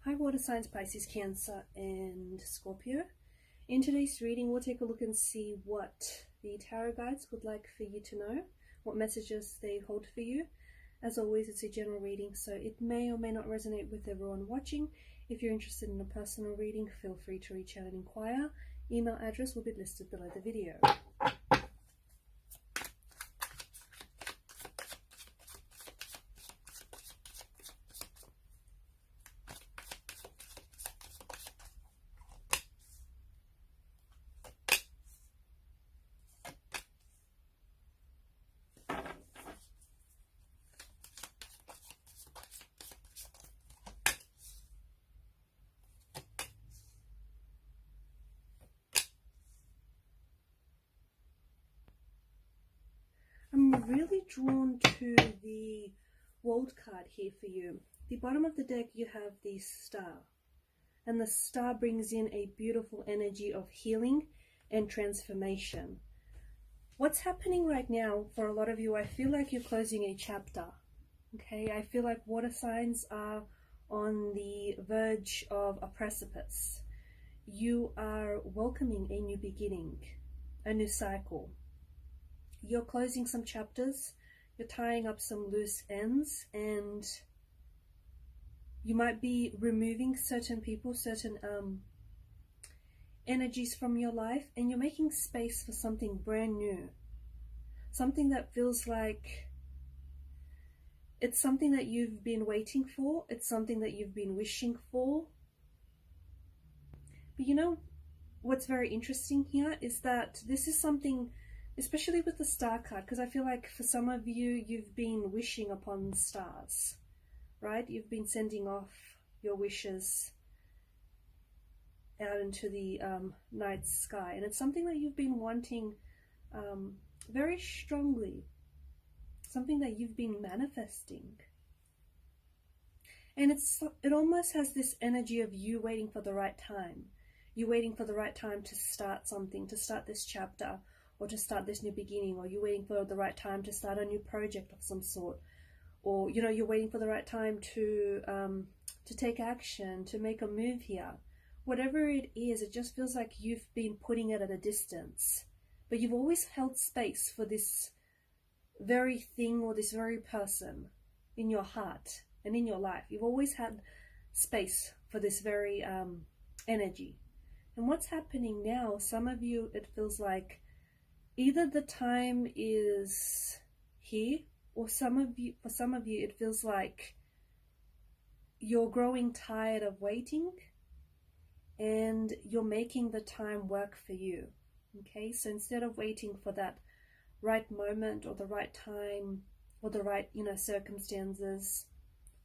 Hi water signs, Pisces, Cancer and Scorpio. In today's reading we'll take a look and see what the tarot guides would like for you to know, what messages they hold for you. As always, it's a general reading, so it may or may not resonate with everyone watching. If you're interested in a personal reading, feel free to reach out and inquire. Email address will be listed below the video. I'm really drawn to the World card here for you. The bottom of the deck you have the Star, and the Star brings in a beautiful energy of healing and transformation. What's happening right now for a lot of you, I feel like you're closing a chapter. Okay, I feel like water signs are on the verge of a precipice. You are welcoming a new beginning, a new cycle. You're closing some chapters, you're tying up some loose ends, and you might be removing certain people, certain energies from your life, and you're making space for something brand new. Something that feels like it's something that you've been waiting for, it's something that you've been wishing for. But you know what's very interesting here is that this is something, especially with the Star card, because I feel like for some of you, you've been wishing upon stars, right? You've been sending off your wishes out into the night sky, and it's something that you've been wanting very strongly, something that you've been manifesting. And it almost has this energy of you waiting for the right time. You're waiting for the right time to start something, to start this chapter, or to start this new beginning, or you're waiting for the right time to start a new project of some sort, or you know, you're waiting for the right time to take action, to make a move here. Whatever it is, it just feels like you've been putting it at a distance, but you've always held space for this very thing or this very person in your heart and in your life. You've always had space for this very energy. And what's happening now, some of you, it feels like either the time is here, or for some of you, it feels like you're growing tired of waiting and you're making the time work for you. Okay, so instead of waiting for that right moment or the right time or the right, you know, circumstances,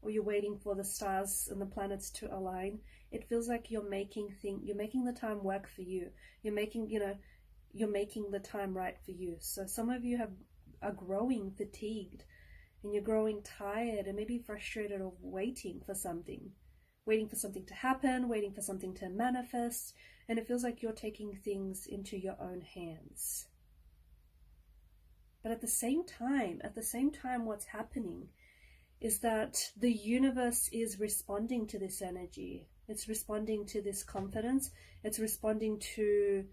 or you're waiting for the stars and the planets to align, it feels like you're making the time work for you. You're making the time right for you. So some of you are growing fatigued, and you're growing tired and maybe frustrated of waiting for something to happen, waiting for something to manifest, and it feels like you're taking things into your own hands. But at the same time, what's happening is that the universe is responding to this energy. It's responding to this confidence. It's responding to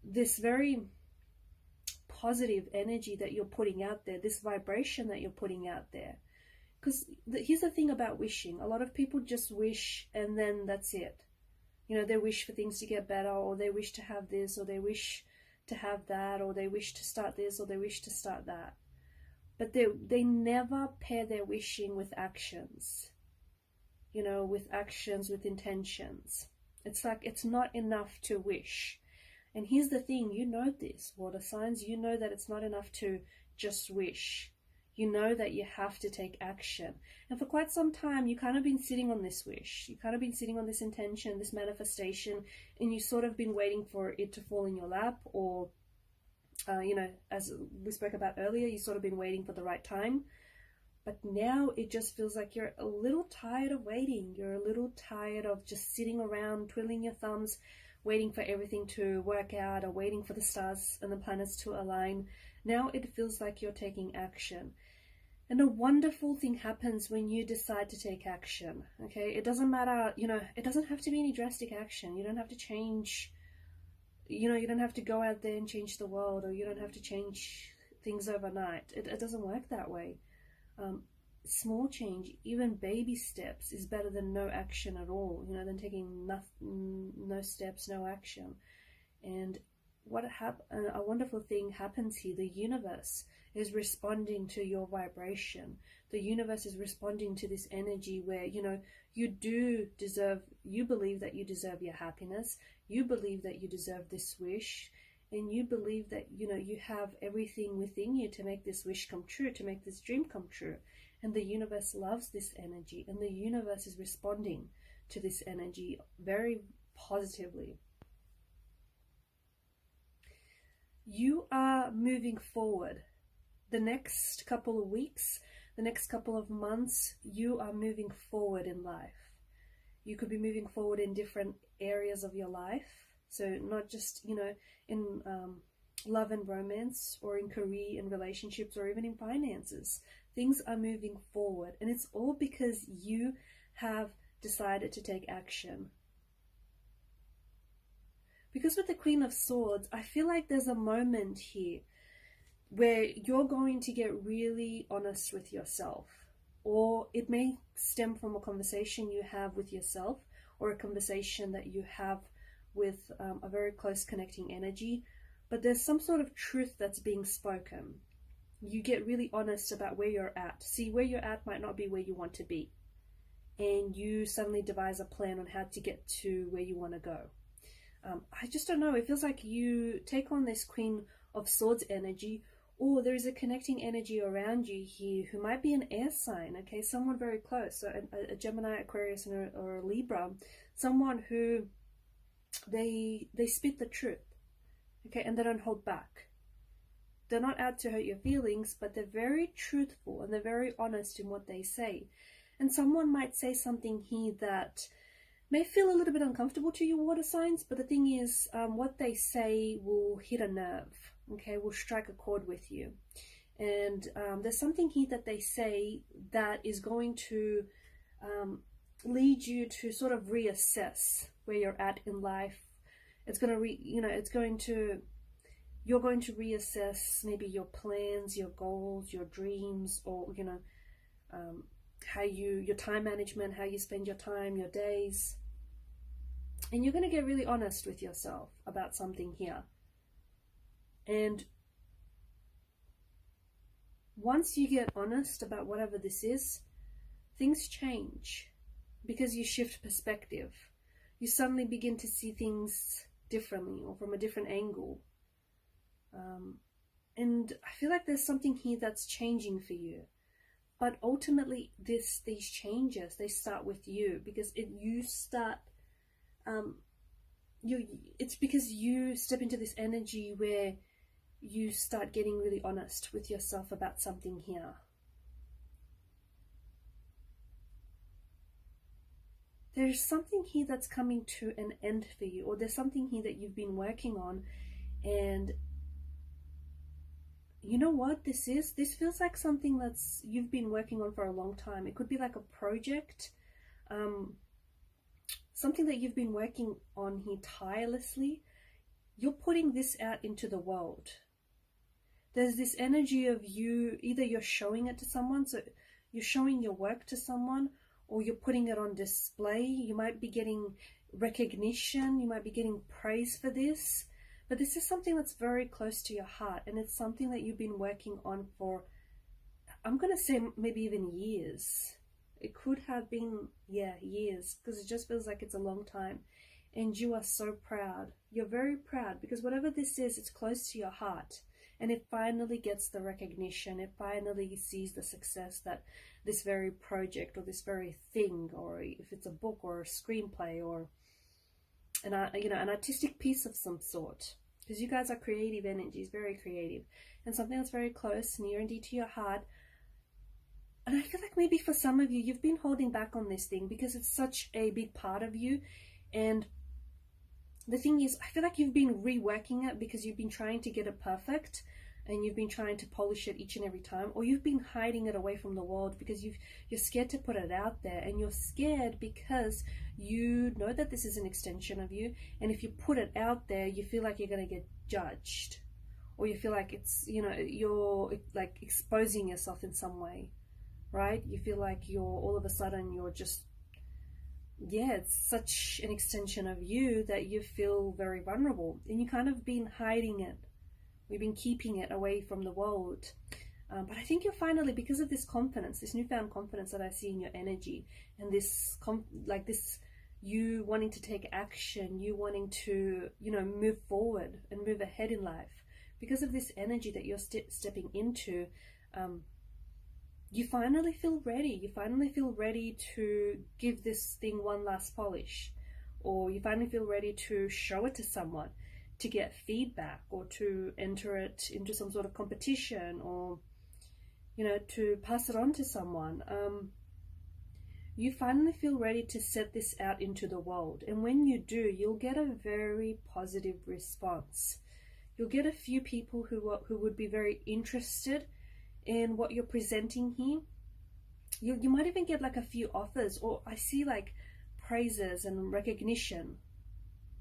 this very positive energy that you're putting out there, this vibration that you're putting out there. Because here's the thing about wishing. A lot of people just wish and then that's it. You know, they wish for things to get better, or they wish to have this, or they wish to have that, or they wish to start this, or they wish to start that. But they never pair their wishing with actions. You know, with actions, with intentions. It's like it's not enough to wish. And here's the thing, you know this, water signs, you know that it's not enough to just wish. You know that you have to take action. And for quite some time, you kind of been sitting on this wish. You kind of been sitting on this intention, this manifestation, and you sort of been waiting for it to fall in your lap, or, you know, as we spoke about earlier, you sort of been waiting for the right time. But now it just feels like you're a little tired of waiting. You're a little tired of just sitting around, twiddling your thumbs, waiting for everything to work out, or waiting for the stars and the planets to align. Now it feels like you're taking action. And a wonderful thing happens when you decide to take action, okay? It doesn't matter, you know, it doesn't have to be any drastic action. You don't have to change, you know, you don't have to go out there and change the world, or you don't have to change things overnight. It doesn't work that way. Small change, even baby steps, is better than no action at all, you know, than taking no steps, no action. And a wonderful thing happens here. The universe is responding to your vibration. The universe is responding to this energy where, you know, you believe that you deserve your happiness, you believe that you deserve this wish, and you believe that, you know, you have everything within you to make this wish come true, to make this dream come true. And the universe loves this energy, and the universe is responding to this energy very positively. You are moving forward. The next couple of weeks, the next couple of months, you are moving forward in life. You could be moving forward in different areas of your life. So not just, you know, in love and romance, or in career and relationships, or even in finances. Things are moving forward, and it's all because you have decided to take action. Because with the Queen of Swords, I feel like there's a moment here where you're going to get really honest with yourself, or it may stem from a conversation you have with yourself, or a conversation that you have with a very close connecting energy, but there's some sort of truth that's being spoken. You get really honest about where you're at. See, where you're at might not be where you want to be, and you suddenly devise a plan on how to get to where you want to go. I just don't know, it feels like you take on this Queen of Swords energy, or there is a connecting energy around you here who might be an air sign, okay, someone very close, so a Gemini, Aquarius, or a Libra, someone who they spit the truth, okay, and they don't hold back. They're not out to hurt your feelings, but they're very truthful and they're very honest in what they say. And someone might say something here that may feel a little bit uncomfortable to you water signs, but the thing is, what they say will hit a nerve, okay, will strike a chord with you. And there's something here that they say that is going to lead you to sort of reassess where you're at in life. It's going to you're going to reassess maybe your plans, your goals, your dreams, or, you know, your time management, how you spend your time, your days. And you're going to get really honest with yourself about something here. And once you get honest about whatever this is, things change, because you shift perspective. You suddenly begin to see things differently, or from a different angle. And I feel like there's something here that's changing for you. But ultimately, these changes, they start with you, because it's because you step into this energy where you start getting really honest with yourself about something here. There's something here that's coming to an end for you, or there's something here that you've been working on, and you know what this is? This feels like something that's you've been working on for a long time. It could be like a project, something that you've been working on here tirelessly. You're putting this out into the world. There's this energy of you, either you're showing it to someone, so you're showing your work to someone, or you're putting it on display. You might be getting recognition, you might be getting praise for this. But this is something that's very close to your heart, and it's something that you've been working on for, I'm going to say maybe even years. It could have been, yeah, years, because it just feels like it's a long time. And you are so proud. You're very proud, because whatever this is, it's close to your heart. And it finally gets the recognition. It finally sees the success that this very project, or this very thing, or if it's a book or a screenplay, or an artistic piece of some sort. Because you guys are creative energies, very creative, and something that's very close, near and dear to your heart. And I feel like maybe for some of you, you've been holding back on this thing because it's such a big part of you. And the thing is, I feel like you've been reworking it because you've been trying to get it perfect. and you've been trying to polish it each and every time, or you've been hiding it away from the world because you're scared to put it out there, and you're scared because you know that this is an extension of you, and if you put it out there, you feel like you're going to get judged, or you feel like it's, you know, you're like exposing yourself in some way, right? You feel like you're all of a sudden you're just, yeah, it's such an extension of you that you feel very vulnerable, and you kind of been hiding it. We've been keeping it away from the world. But I think you're finally, because of this confidence, this newfound confidence that I see in your energy, and this like this, you wanting to take action, you wanting to, you know, move forward and move ahead in life, because of this energy that you're stepping into, you finally feel ready. You finally feel ready to give this thing one last polish, or you finally feel ready to show it to someone, to get feedback, or to enter it into some sort of competition, or, you know, to pass it on to someone. You finally feel ready to set this out into the world, and when you do, you'll get a very positive response. You'll get a few people who would be very interested in what you're presenting here. You might even get like a few offers, or I see like praises and recognition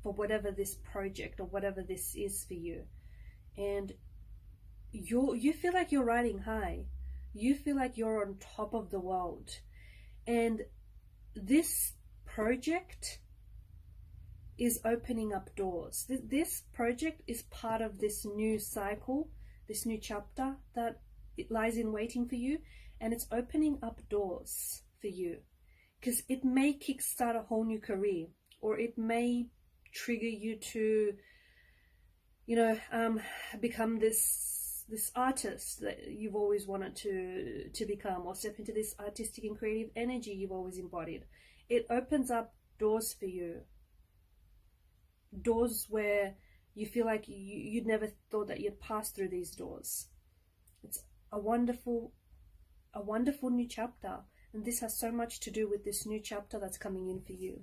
for whatever this project or whatever this is for you. And you feel like you're riding high. You feel like you're on top of the world. And this project is opening up doors. This project is part of this new cycle, this new chapter that it lies in waiting for you, and it's opening up doors for you, because it may kickstart a whole new career, or it may trigger you to, you know, become this artist that you've always wanted to become, or step into this artistic and creative energy you've always embodied. It opens up doors for you, doors where you feel like you'd never thought that you'd pass through these doors. It's a wonderful new chapter, and this has so much to do with this new chapter that's coming in for you.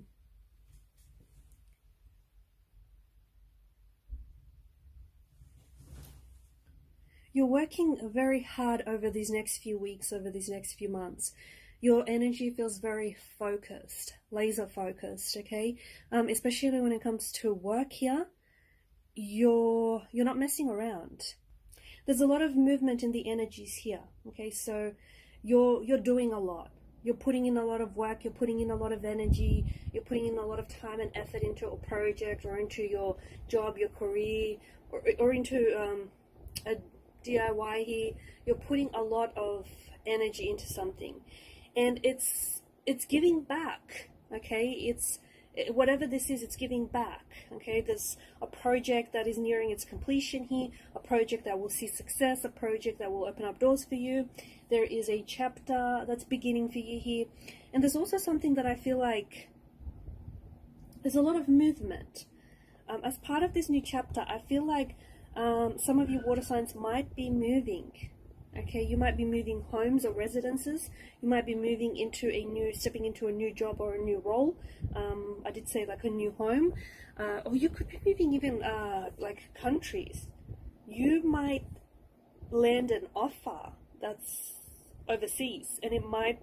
You're working very hard over these next few weeks, over these next few months. Your energy feels very focused, laser focused, okay? Especially when it comes to work here, you're not messing around. There's a lot of movement in the energies here, okay? So you're doing a lot. You're putting in a lot of work, you're putting in a lot of energy, you're putting in a lot of time and effort into a project, or into your job, your career, or into a DIY here. You're putting a lot of energy into something, and it's giving back, okay? Whatever this is, it's giving back, okay? There's a project that is nearing its completion here, a project that will see success, a project that will open up doors for you. There is a chapter that's beginning for you here, and there's also something that I feel like there's a lot of movement. As part of this new chapter, I feel like some of you water signs might be moving. Okay, you might be moving homes or residences. You might be moving into stepping into a new job or a new role. I did say like a new home, or you could be moving even like countries. You might land an offer that's overseas, and it might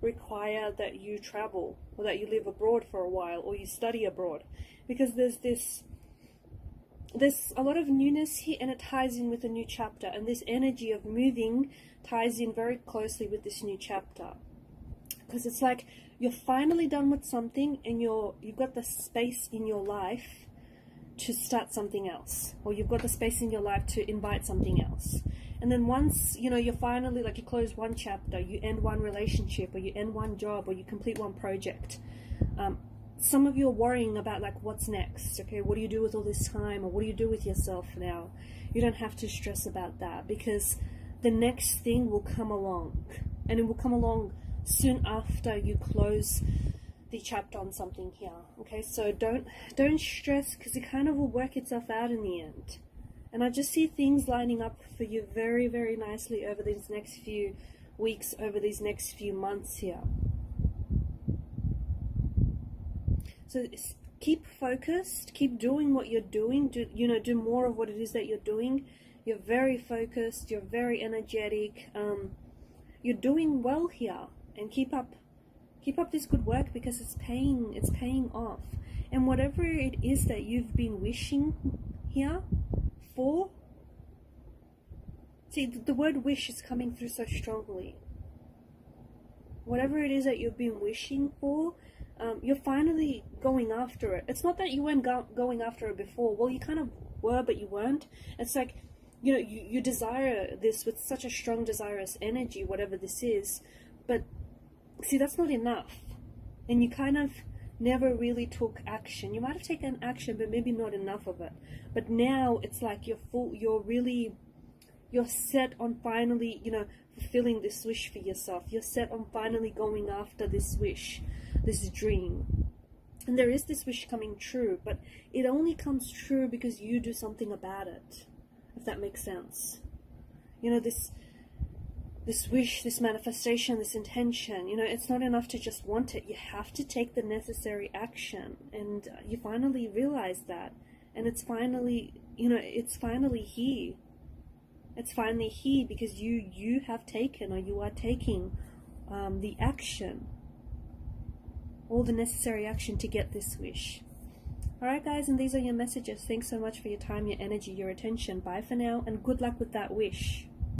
require that you travel, or that you live abroad for a while, or you study abroad, because there's a lot of newness here, and it ties in with a new chapter, and this energy of moving ties in very closely with this new chapter, because it's like you're finally done with something, and you've got the space in your life to start something else, or you've got the space in your life to invite something else. And then once, you know, you're finally, like, you close one chapter, you end one relationship, or you end one job, or you complete one project, some of you are worrying about, like, what's next, okay? What do you do with all this time, or what do you do with yourself now? You don't have to stress about that, because the next thing will come along, and it will come along soon after you close the chapter on something here, okay? So don't stress, because it kind of will work itself out in the end. And I just see things lining up for you very, very nicely over these next few weeks, over these next few months here. So keep focused, keep doing what you're doing, do more of what it is that you're doing. You're very focused, you're very energetic, you're doing well here, and keep up this good work, because it's paying off. And whatever it is that you've been wishing here for, see, the word wish is coming through so strongly. Whatever it is that you've been wishing for, you're finally going after it. It's not that you weren't going after it before. Well, you kind of were, but you weren't. It's like, you know, you desire this with such a strong desirous energy, whatever this is. But see, that's not enough. And you kind of never really took action. You might have taken action, but maybe not enough of it. But now it's like you're set on finally, you know, fulfilling this wish for yourself. You're set on finally going after this wish, this dream. And there is this wish coming true, but it only comes true because you do something about it, if that makes sense. You know, this wish, this manifestation, this intention, you know, it's not enough to just want it. You have to take the necessary action, and you finally realize that. And it's finally, you know, it's finally here. It's finally here because you have taken, or you are taking the action, all the necessary action to get this wish. Alright guys, and these are your messages. Thanks so much for your time, your energy, your attention. Bye for now, and good luck with that wish.